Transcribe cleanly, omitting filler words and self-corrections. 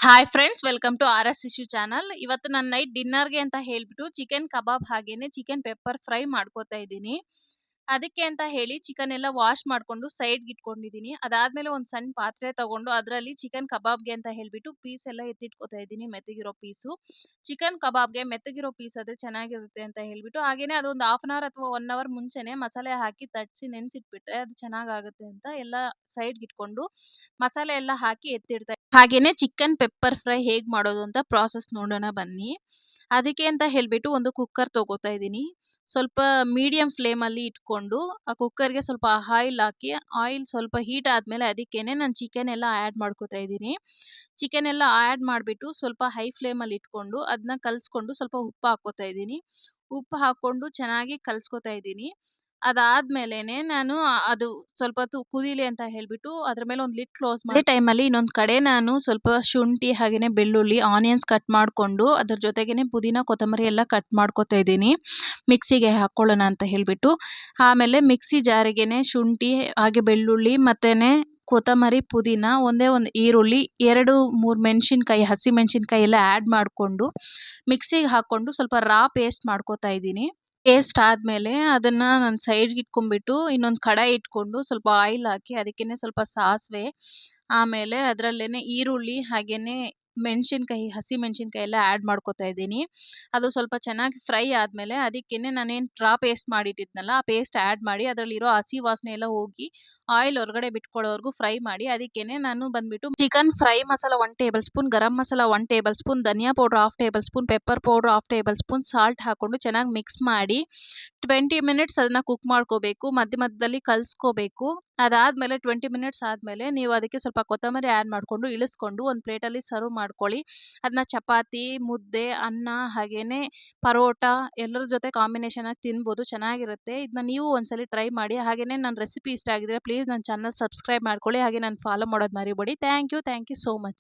Hi friends, welcome to R S issue channel. ಇವತ್ತು ನಾನು night ಡಿನ್ನರ್ಗೆ ಅಂತ ಹೇಳ್ಬಿಟ್ಟು ಚಿಕನ್ ಕಬಾಬ್ ಹಾಗೇನೆ ಚಿಕನ್ ಪೆಪ್ಪರ್ ಫ್ರೈ ಮಾಡ್ಕೋತಾ ಇದ್ದೀನಿ. ಅದಕ್ಕೆ ಅಂತ ಹೇಳಿ ಚಿಕನ್ ಎಲ್ಲ ವಾಶ್ ಮಾಡ್ಕೊಂಡು ಸೈಡ್ಗೆ ಇಟ್ಕೊಂಡಿದ್ದೀನಿ. ಅದಾದ್ಮೇಲೆ ಒಂದು ಸಣ್ಣ ಪಾತ್ರೆ ತಗೊಂಡು ಅದರಲ್ಲಿ ಚಿಕನ್ ಕಬಾಬ್ಗೆ ಅಂತ ಹೇಳ್ಬಿಟ್ಟು ಪೀಸ್ ಎಲ್ಲ ಎತ್ತಿಟ್ಕೋತಾ ಇದ್ದೀನಿ, ಮೆತ್ತಗಿರೋ ಪೀಸು. ಚಿಕನ್ ಕಬಾಬ್ಗೆ ಮೆತ್ತಗಿರೋ ಪೀಸ್ ಆದರೆ ಚೆನ್ನಾಗಿರುತ್ತೆ ಅಂತ ಹೇಳ್ಬಿಟ್ಟು ಹಾಗೇನೆ ಅದೊಂದು ಹಾಫ್ ಅನ್ ಅವರ್ ಅಥವಾ 1 ಅವರ್ ಮುಂಚೆನೆ ಮಸಾಲೆ ಹಾಕಿ ತಡ್ಸಿ ನೆನೆಸಿಟ್ಬಿಟ್ರೆ ಅದು ಚೆನ್ನಾಗಾಗುತ್ತೆ ಅಂತ ಎಲ್ಲ ಸೈಡ್ಗೆ ಇಟ್ಕೊಂಡು ಮಸಾಲೆ ಎಲ್ಲ ಹಾಕಿ ಎತ್ತಿಡ್ತಾ ಹಾಗೇನೆ ಚಿಕನ್ ಪೆಪ್ಪರ್ ಫ್ರೈ ಹೇಗ್ ಮಾಡೋದು ಅಂತ ಪ್ರಾಸೆಸ್ ನೋಡೋಣ ಬನ್ನಿ. ಅದಕ್ಕೆ ಅಂತ ಹೇಳ್ಬಿಟ್ಟು ಒಂದು ಕುಕ್ಕರ್ ತಗೋತಾ ಇದ್ದೀನಿ. ಸ್ವಲ್ಪ ಮೀಡಿಯಂ ಫ್ಲೇಮಲ್ಲಿ ಇಟ್ಕೊಂಡು ಆ ಕುಕ್ಕರ್ಗೆ ಸ್ವಲ್ಪ ಆಯಿಲ್ ಹಾಕಿ, ಆಯಿಲ್ ಸ್ವಲ್ಪ ಹೀಟ್ ಆದ್ಮೇಲೆ ಅದಕ್ಕೇನೆ ನಾನು ಚಿಕನ್ ಎಲ್ಲ ಆ್ಯಡ್ ಮಾಡ್ಕೋತಾ ಇದ್ದೀನಿ. ಚಿಕನ್ ಎಲ್ಲ ಆ್ಯಡ್ ಮಾಡಿಬಿಟ್ಟು ಸ್ವಲ್ಪ ಹೈ ಫ್ಲೇಮಲ್ಲಿ ಇಟ್ಕೊಂಡು ಅದನ್ನ ಕಲಿಸ್ಕೊಂಡು ಸ್ವಲ್ಪ ಉಪ್ಪು ಹಾಕ್ಕೋತಾ ಇದ್ದೀನಿ. ಉಪ್ಪು ಹಾಕ್ಕೊಂಡು ಚೆನ್ನಾಗಿ ಕಲಿಸ್ಕೋತಾ ಇದ್ದೀನಿ. ಅದಾದ್ಮೇಲೆನೆ ನಾನು ಅದು ಸ್ವಲ್ಪ ಹೊತ್ತು ಕುದೀಲಿ ಅಂತ ಹೇಳ್ಬಿಟ್ಟು ಅದ್ರ ಮೇಲೆ ಒಂದು ಲಿಡ್ ಕ್ಲೋಸ್ ಮಾಡಿ ಟೈಮಲ್ಲಿ ಇನ್ನೊಂದು ಕಡೆ ನಾನು ಸ್ವಲ್ಪ ಶುಂಠಿ ಹಾಗೇನೆ ಬೆಳ್ಳುಳ್ಳಿ ಆನಿಯನ್ಸ್ ಕಟ್ ಮಾಡಿಕೊಂಡು ಅದ್ರ ಜೊತೆಗೇನೆ ಪುದೀನ ಕೊತ್ತಂಬರಿ ಎಲ್ಲ ಕಟ್ ಮಾಡ್ಕೋತಾ ಇದ್ದೀನಿ ಮಿಕ್ಸಿಗೆ ಹಾಕ್ಕೊಳ್ಳೋಣ ಅಂತ ಹೇಳ್ಬಿಟ್ಟು. ಆಮೇಲೆ ಮಿಕ್ಸಿ ಜಾರಿಗೆನೆ ಶುಂಠಿ ಹಾಗೆ ಬೆಳ್ಳುಳ್ಳಿ ಮತ್ತೇನೆ ಕೊತ್ತಂಬರಿ ಪುದೀನ ಒಂದೇ ಒಂದು ಈರುಳ್ಳಿ 2-3 ಮೆಣಸಿನ್ಕಾಯಿ ಹಸಿ ಮೆಣಸಿನ್ಕಾಯಿ ಎಲ್ಲ ಆ್ಯಡ್ ಮಾಡಿಕೊಂಡು ಮಿಕ್ಸಿಗೆ ಹಾಕ್ಕೊಂಡು ಸ್ವಲ್ಪ ರಾ ಪೇಸ್ಟ್ ಮಾಡ್ಕೋತಾ ಇದ್ದೀನಿ. ಪೇಸ್ಟ್ ಆದಮೇಲೆ ಅದನ್ನ ನಾನು ಸೈಡ್ಗೆ ಇಟ್ಕೊಂಡ್ಬಿಟ್ಟು ಇನ್ನೊಂದು ಕಡಾಯಿ ಇಟ್ಕೊಂಡು ಸ್ವಲ್ಪ ಆಯಿಲ್ ಹಾಕಿ ಅದಕ್ಕೇನೆ ಸ್ವಲ್ಪ ಸಾಸಿವೆ, ಆಮೇಲೆ ಅದರಲ್ಲೇನೆ ಈರುಳ್ಳಿ ಹಾಗೇನೆ ಮೆಣಸಿನ್ಕಾಯಿ ಹಸಿ ಮೆಣಸಿನ್ಕಾಯಿ ಎಲ್ಲ ಆ್ಯಡ್ ಮಾಡ್ಕೋತಾ ಇದ್ದೀನಿ. ಅದು ಸ್ವಲ್ಪ ಚೆನ್ನಾಗಿ ಫ್ರೈ ಆದಮೇಲೆ ಅದಕ್ಕೇನೆ ನಾನೇನು ರಾ ಪೇಸ್ಟ್ ಮಾಡಿಟ್ಟಿದ್ನಲ್ಲ ಆ ಪೇಸ್ಟ್ ಆ್ಯಡ್ ಮಾಡಿ ಅದರಲ್ಲಿರೋ ಹಸಿ ವಾಸನೆ ಎಲ್ಲ ಹೋಗಿ ಆಯಿಲ್ ಹೊರಗಡೆ ಬಿಟ್ಕೊಳ್ಳೋವರೆಗೂ ಫ್ರೈ ಮಾಡಿ ಅದಕ್ಕೇನೆ ನಾನು ಬಂದ್ಬಿಟ್ಟು chicken fry masala 1 tablespoon, garam masala 1 tablespoon, ಧನಿಯಾ powder 1/2 tablespoon, pepper powder 1/2 tablespoon, salt ಹಾಕ್ಕೊಂಡು ಚೆನ್ನಾಗಿ ಮಿಕ್ಸ್ ಮಾಡಿ 20 ಮಿನಿಟ್ಸ್ ಅದನ್ನ ಕುಕ್ ಮಾಡ್ಕೋಬೇಕು. ಮಧ್ಯ ಮಧ್ಯದಲ್ಲಿ ಕಲಿಸ್ಕೋಬೇಕು. ಅದಾದಮೇಲೆ 20 ಮಿನಿಟ್ಸ್ ಆದಮೇಲೆ ನೀವು ಅದಕ್ಕೆ ಸ್ವಲ್ಪ ಕೊತ್ತಂಬರಿ ಆ್ಯಡ್ ಮಾಡಿಕೊಂಡು ಇಳಿಸ್ಕೊಂಡು ಒಂದು ಪ್ಲೇಟಲ್ಲಿ ಸರ್ವ್ ಮಾಡ್ಕೊಳ್ಳಿ. ಅದನ್ನ ಚಪಾತಿ, ಮುದ್ದೆ, ಅನ್ನ ಹಾಗೇನೆ ಪರೋಟ ಎಲ್ಲರ ಜೊತೆ ಕಾಂಬಿನೇಷನ್ ಆಗಿ ತಿನ್ಬೋದು, ಚೆನ್ನಾಗಿರುತ್ತೆ. ಇದನ್ನ ನೀವು ಒಂದ್ಸಲಿ ಟ್ರೈ ಮಾಡಿ. ಹಾಗೇನೆ ನನ್ನ ರೆಸಿಪಿ ಇಷ್ಟ ಆಗಿದ್ರೆ ಪ್ಲೀಸ್ ನನ್ನ ಚಾನಲ್ ಸಬ್ಸ್ಕ್ರೈಬ್ ಮಾಡ್ಕೊಳ್ಳಿ, ಹಾಗೆ ನಾನು ಫಾಲೋ ಮಾಡೋದು ಮರಿಬೇಡಿ. Thank you so much.